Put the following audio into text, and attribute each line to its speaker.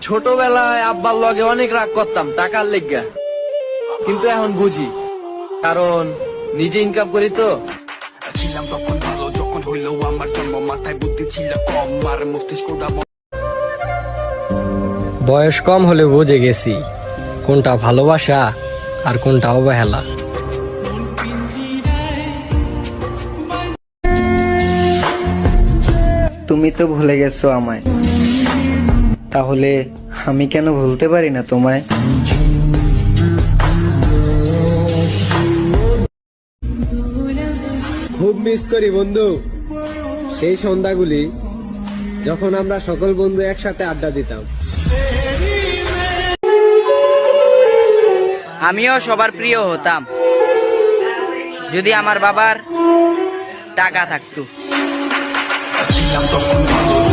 Speaker 1: ছোটবেলায় আব্বার লগে অনেক রাগ করতাম টাকার লেগা, কিন্তু এখন বুঝি কারণ নিজে ইনকাম করি তো।
Speaker 2: ছিলাম তখন ভালো যখন হইলো আমার জন্ম, মাথায় বুদ্ধি ছিল কম আর মস্তিষ্কটা
Speaker 3: বয়স কম হলে বুঝে গেছি কোনটা ভালোবাসা আর কোনটা অবহেলা।
Speaker 4: তুমি তো ভুলে গেছো আমায়, তাহলে আমি কেন ভুলতে পারি না তোমায়?
Speaker 5: খুব মিস করি বন্ধু সেই সন্ধ্যাগুলি যখন আমরা সকল বন্ধু একসাথে আড্ডা দিতাম।
Speaker 6: আমিও সবার প্রিয় হতাম যদি আমার বাবার টাকা থাকতো।
Speaker 2: ছিলাম তখন ভালো